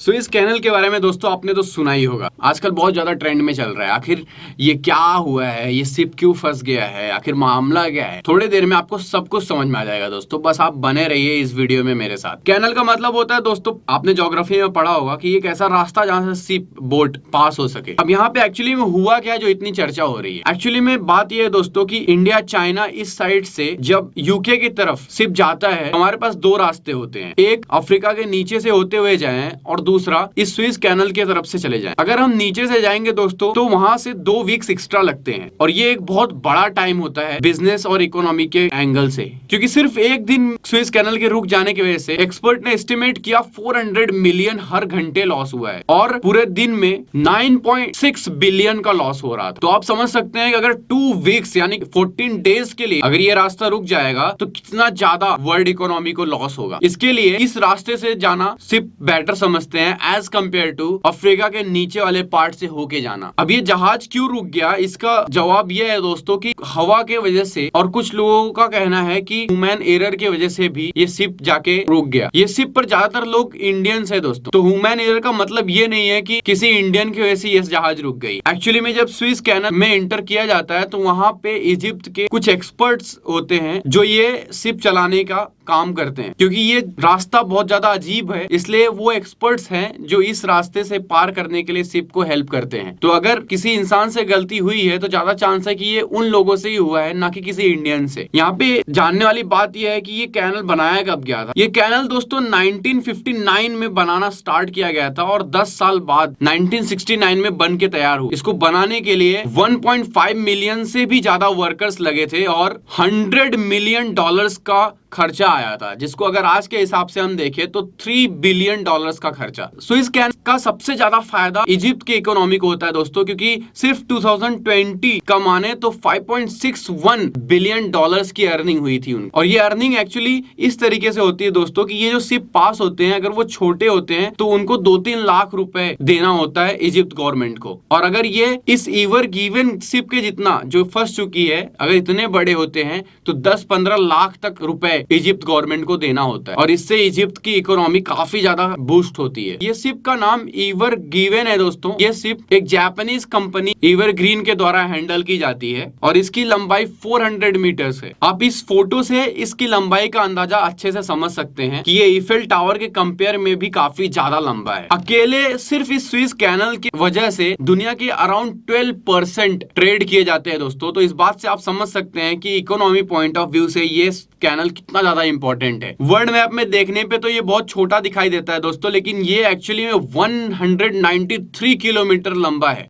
Suez canal के बारे में दोस्तों आपने तो सुना ही होगा, आजकल बहुत ज्यादा ट्रेंड में चल रहा है। आखिर ये क्या हुआ है, ये शिप क्यों फंस गया है, आखिर मामला क्या है, थोड़ी देर में आपको सब कुछ समझ में आ जाएगा दोस्तों। बस आप बने रहिए इस वीडियो में मेरे साथ। कैनल का मतलब होता है दोस्तों, आपने ज्योग्राफी में पढ़ा होगा कि एक ऐसा रास्ता जहाँ से शिप बोट पास हो सके। अब यहाँ पे एक्चुअली में हुआ क्या जो इतनी चर्चा हो रही है। एक्चुअली में बात यह है दोस्तों कि इंडिया चाइना इस साइड से जब यूके की तरफ शिप जाता है, हमारे पास दो रास्ते होते हैं, एक अफ्रीका के नीचे से होते हुए जाएं और दूसरा इस सुएज कैनल की तरफ से चले जाएं। अगर हम नीचे से जाएंगे दोस्तों तो वहां से 2 वीक्स एक्स्ट्रा लगते हैं और ये एक बहुत बड़ा टाइम होता है बिजनेस और इकोनॉमी के एंगल से, क्योंकि सिर्फ एक दिन सुएज कैनल के रुक जाने की वजह से एक्सपर्ट ने एस्टिमेट किया 400 मिलियन हर घंटे लॉस हुआ है और पूरे दिन में 9.6 बिलियन का लॉस हो रहा था। तो आप समझ सकते हैं कि अगर 2 वीक्स यानी 14 डेज के लिए अगर ये रास्ता रुक जाएगा तो कितना ज्यादा वर्ल्ड इकोनॉमी को लॉस होगा। इसके लिए इस रास्ते से जाना शिप बेटर समझते हैं एज कंपेयर टू अफ्रीका के नीचे वाले पार्ट से होके जाना। अब ये जहाज क्यों रुक गया, इसका जवाब ये है दोस्तों कि हवा के वजह से, और कुछ लोगों का कहना है कि ह्यूमन एरर की वजह से भी ये शिप जाके रुक गया। ये शिप पर ज्यादातर लोग इंडियंस है दोस्तों, तो ह्यूमन एरर का मतलब ये नहीं है कि किसी इंडियन की वजह से ये जहाज रुक गई। एक्चुअली में जब सुएज कैनल में एंटर किया जाता है तो वहां पे इजिप्ट के कुछ एक्सपर्ट्स होते हैं जो ये शिप चलाने का काम करते हैं। क्योंकि ये रास्ता बहुत ज्यादा अजीब है, इसलिए वो एक्सपर्ट्स हैं जो इस रास्ते से पार करने के लिए शिप को हेल्प करते हैं। तो अगर किसी इंसान से गलती हुई है तो ज्यादा चांस है कि ये उन लोगों से ही हुआ है, ना कि किसी इंडियन से। यहाँ पे जानने वाली बात यह है कि ये कैनल बनाया कब गया था। ये कैनल दोस्तों 1959 में बनाना स्टार्ट किया गया था और 10 साल बाद 1969 में बन के तैयार हुआ। इसको बनाने के लिए 1.5 मिलियन से भी ज्यादा वर्कर्स लगे थे और $100 मिलियन का खर्चा आया था, जिसको अगर आज के हिसाब से हम देखें तो $3 बिलियन का खर्चा। सुएज कैनल का सबसे ज्यादा फायदा इजिप्ट की इकोनॉमी को होता है दोस्तों, क्योंकि सिर्फ 2020 का माने तो $5.61 बिलियन की अर्निंग हुई थी उनकी। और ये अर्निंग एक्चुअली इस तरीके से होती है दोस्तों कि ये जो शिप पास होते हैं, अगर वो छोटे होते हैं तो उनको 2-3 लाख रुपए देना होता है इजिप्ट गवर्नमेंट को। और अगर ये इस ईवर गिवन शिप के जितना जो फंस चुकी है, अगर इतने बड़े होते हैं तो 10-15 लाख तक रुपए इजिप्ट गवर्नमेंट को देना होता है और इससे इजिप्ट की इकोनॉमी काफी ज्यादा बूस्ट होती है। ये शिप का नाम ईवर गिवन है दोस्तों। ये शिप एक जापानीज कंपनी ईवर ग्रीन के द्वारा हैंडल की जाती है और इसकी लंबाई 400 मीटर्स है। आप इस फोटो से इसकी लंबाई का अंदाजा अच्छे से समझ सकते हैं कि ये ईफेल टावर के कंपेयर में भी काफी ज्यादा लंबा है। अकेले सिर्फ इस सुएज कैनल की वजह से दुनिया के अराउंड 12% ट्रेड किए जाते हैं दोस्तों। तो इस बात से आप समझ सकते हैं कि इकोनॉमी पॉइंट ऑफ व्यू से ये कैनल कितना ज्यादा इंपॉर्टेंट है। वर्ल्ड मैप में देखने पे तो ये बहुत छोटा दिखाई देता है दोस्तों, लेकिन ये एक्चुअली में 193 किलोमीटर लंबा है।